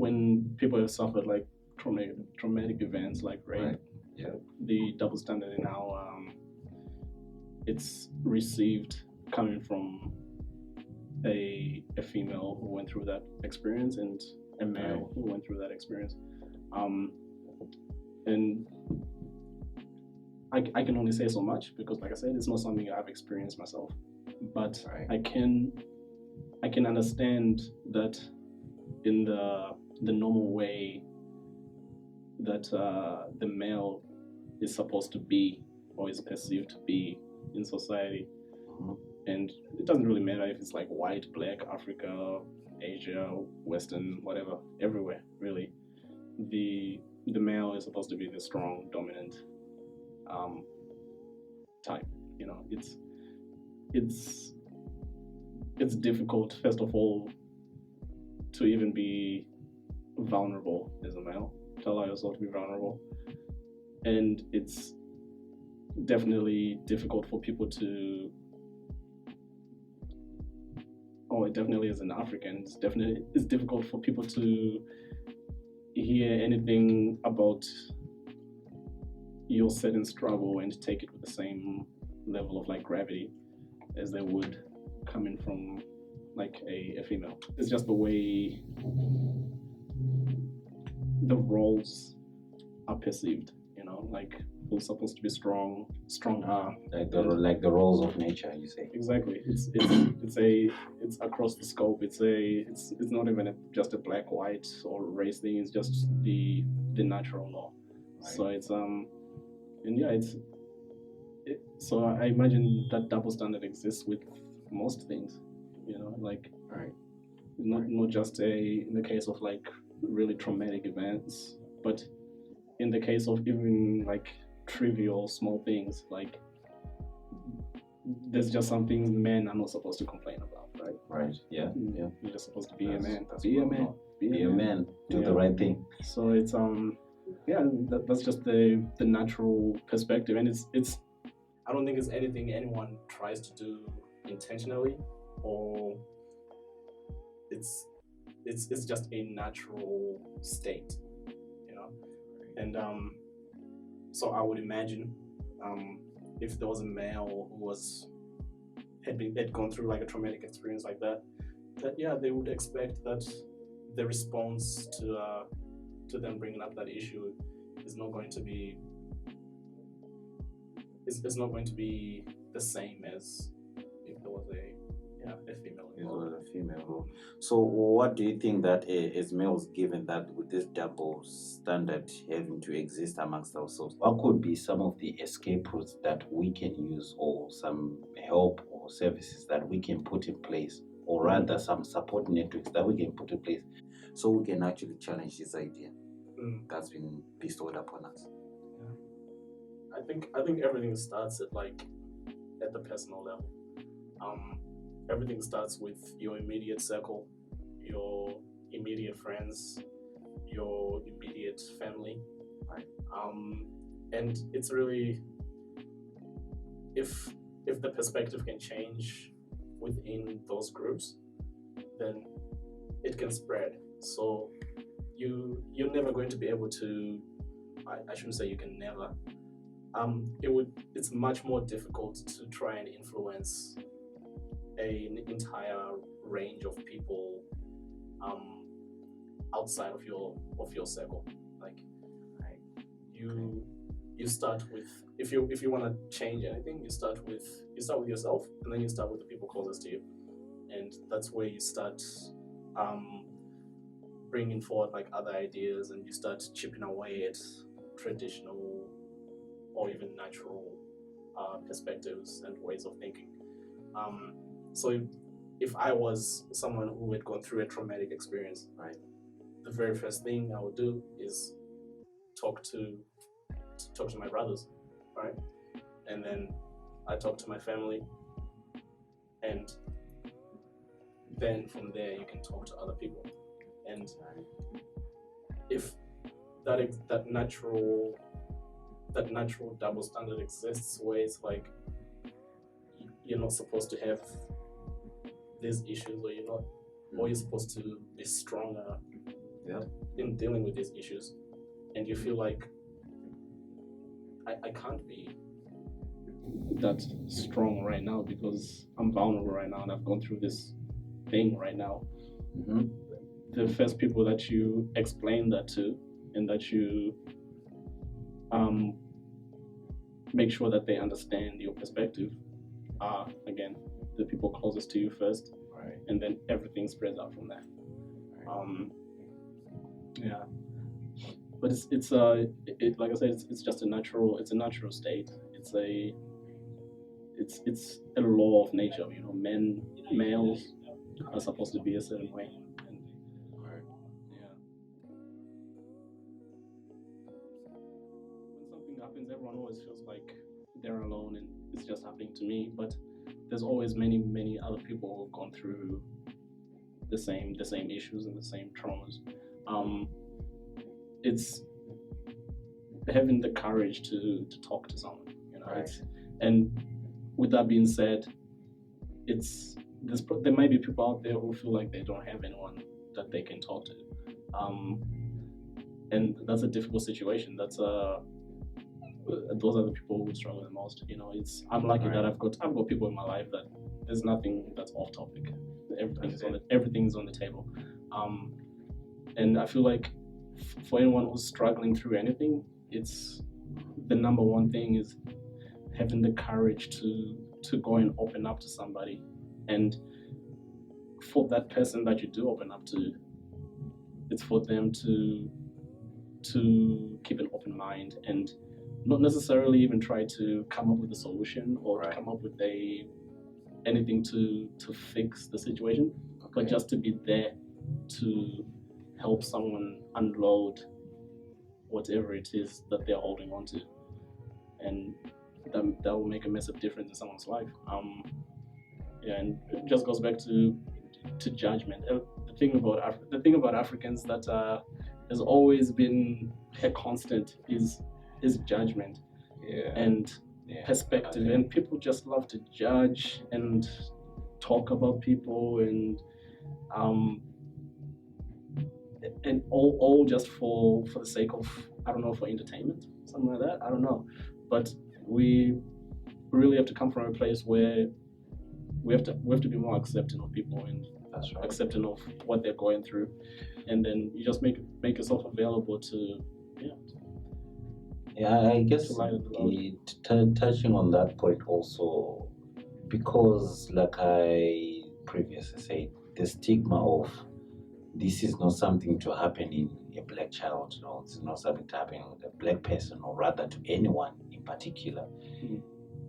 when people have suffered like traumatic events like rape, Right. Yeah. the double standard in how it's received coming from a female who went through that experience and a male who went through that experience. Um, and I can only say so much because, like I said, it's not something I've experienced myself. But Right. I can understand that in the normal way that the male is supposed to be or is perceived to be in society. Mhm. And it doesn't really matter if it's like white, black, Africa, Asia, Western, whatever, everywhere really. The male is supposed to be the strong, dominant um, type. You know, it's it's difficult first of all to even be vulnerable as a male, to allow yourself to be vulnerable, and it's definitely difficult for people to. Oh, it definitely is an African. It's difficult for people to hear anything about your certain struggle and take it with the same level of like gravity as they would coming from like a female. It's just the way the roles are perceived, you know, like who's supposed to be stronger. Like the roles of nature, you say. Exactly. It's across the scope. It's not even just a black white or race thing. It's just the natural law. Right. So it's and yeah, so I imagine that double standard exists with most things, you know, like Right. not just in the case of like really traumatic events, but in the case of even like trivial small things, like there's just some things men are not supposed to complain about, right? Right. Yeah. Yeah. You're just supposed to be a That's- man. that's Be a well man. known. Be Be a man. Do Yeah. the right thing. So it's yeah, that's just the natural perspective, and it's I don't think it's anything anyone tries to do intentionally, or it's just a natural state, you know. And so I would imagine if there was a male who had gone through like a traumatic experience like that, that yeah, they would expect that the response to them bringing up that issue is not going to be is not going to be the same as if there was a female It involved. was a female role. So, what do you think that as males, given that with this double standard having to exist amongst ourselves, what could be some of the escape routes that we can use, or some help or services that we can put in place, or rather, some support networks that we can put in place, so we can actually challenge this idea that's been bestowed upon us? I think everything starts at the personal level. Everything starts with your immediate circle, your immediate friends, your immediate family, Right. And it's really if the perspective can change within those groups, then it can spread. So you're never going to be able to. I shouldn't say you can never. It's much more difficult to try and influence an entire range of people outside of your circle. Like you start with if you want to change anything, you start with yourself, and then you start with the people closest to you, and that's where you start bringing forward like other ideas, and you start chipping away at traditional or even natural perspectives and ways of thinking. So if I was someone who had gone through a traumatic experience, right, the very first thing I would do is talk to my brothers, right, and then I talk to my family, and then from there you can talk to other people, and if that natural double standard exists, where it's like you're not supposed to have these issues, or you're supposed to be stronger Yeah. in dealing with these issues, and you feel like I can't be that strong right now because I'm vulnerable right now and I've gone through this thing right now. Mm-hmm. The first people that you explain that to and that you make sure that they understand your perspective are, again, the people closest to you first, Right. and then everything spreads out from there. Yeah, but it's like I said, it's just a natural state. It's a law of nature. You know, males are supposed to be a certain way. And, Right. yeah. When something happens, everyone always feels like they're alone and it's just happening to me. But there's always many other people who've gone through the same issues and the same traumas. It's having the courage to talk to someone. You know, Right. and with that being said, there might be people out there who feel like they don't have anyone that they can talk to, and that's a difficult situation. Those are the people who struggle the most. You know, I'm lucky Right. that I've got people in my life that there's nothing that's off topic. Everything's on the table, and I feel like for anyone who's struggling through anything, it's the number one thing is having the courage to go and open up to somebody, and for that person that you do open up to, it's for them to keep an open mind and not necessarily even try to come up with a solution or Right. to come up with anything to fix the situation, but just to be there to help someone unload whatever it is that they're holding on to, and that will make a massive difference in someone's life. And it just goes back to judgment. The thing about Africans that has always been a constant is judgment. Yeah. And perspective, and people just love to judge and talk about people, and all just for the sake of, I don't know, for entertainment, something like that. I don't know, but we really have to come from a place where we have to be more accepting of people and That's right. accepting of what they're going through, and then you just make yourself available to Yeah, I guess to lighten the load. touching on that point also, because like I previously said, the stigma of this is not something to happen in a black child, or it's not something to happen with a black person, or rather to anyone in particular.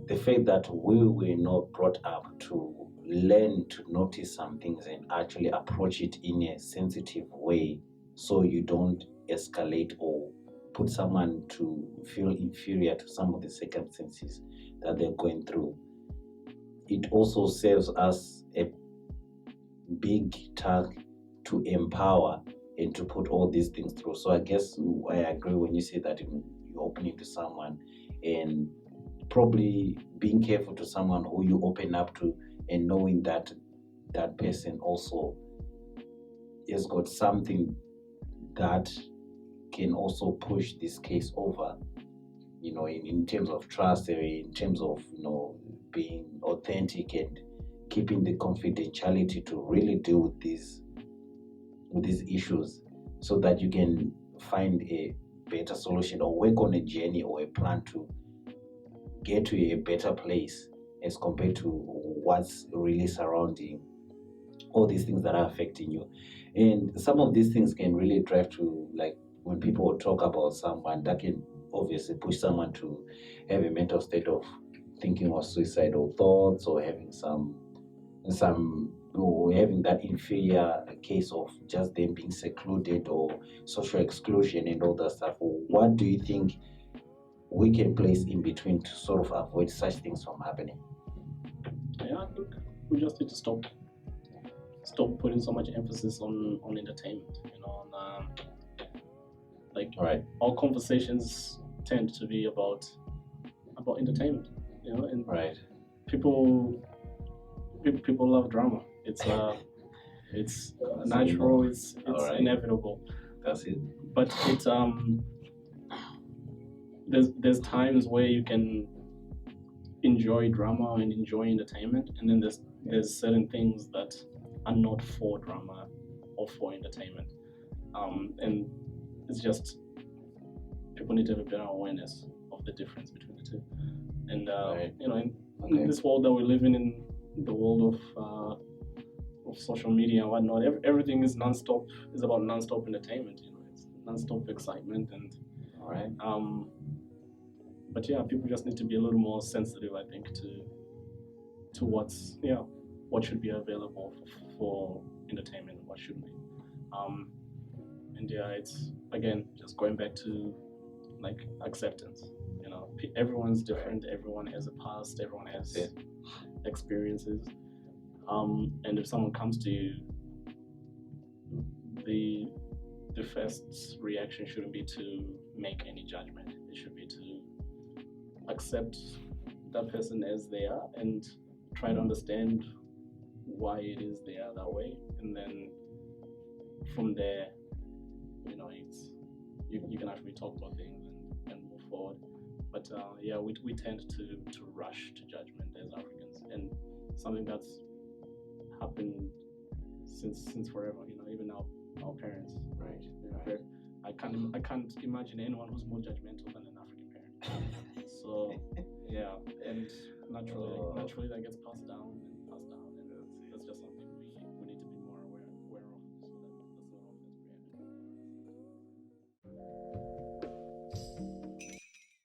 The fact that we were not brought up to learn to notice some things and actually approach it in a sensitive way so you don't escalate or put someone to feel inferior to some of the circumstances that they're going through. It also serves as a big task to empower and to put all these things through. So I guess I agree when you say that you're opening to someone and probably being careful to someone who you open up to, and knowing that that person also has got something that can also push this case over, you know, in terms of trust, in terms of, you know, being authentic and keeping the confidentiality to really deal with these issues, so that you can find a better solution or work on a journey or a plan to get to a better place as compared to what's really surrounding all these things that are affecting you. And some of these things can really drive to, like, when people talk about someone, that can obviously push someone to have a mental state of thinking of suicidal thoughts, or having or having that inferior case of just them being secluded or social exclusion and all that stuff. What do you think we can place in between to sort of avoid such things from happening? Yeah, I think we just need to stop putting so much emphasis on entertainment. You know, on like Right. all conversations tend to be about entertainment. You know, and Right. people love drama. It's natural. It's Alright. inevitable. That's it. But it's there's times where you can enjoy drama and enjoy entertainment, and then there's certain things that are not for drama or for entertainment, and it's just people need to have a better awareness of the difference between the two. And Right. you know, in Okay. this world that we live in the world of social media and whatnot, everything is nonstop. Is about nonstop entertainment. You know, it's nonstop excitement, and All right. but yeah, people just need to be a little more sensitive, I think, to what should be available for entertainment and what shouldn't be. And yeah, it's again just going back to like acceptance. You know, everyone's different. Everyone has a past. Everyone has Yeah. experiences. And if someone comes to you, the first reaction shouldn't be to make any judgment. It should be to accept that person as they are and try to understand why it is they are that way, and then from there, you know, it's you can actually talk about things and move forward. But yeah, we tend to rush to judgment as Africans, and something that's happened since forever. You know, even our parents. Right. Right. I can't imagine anyone who's more judgmental than an African parent. So yeah, and naturally that gets passed down, and that's just something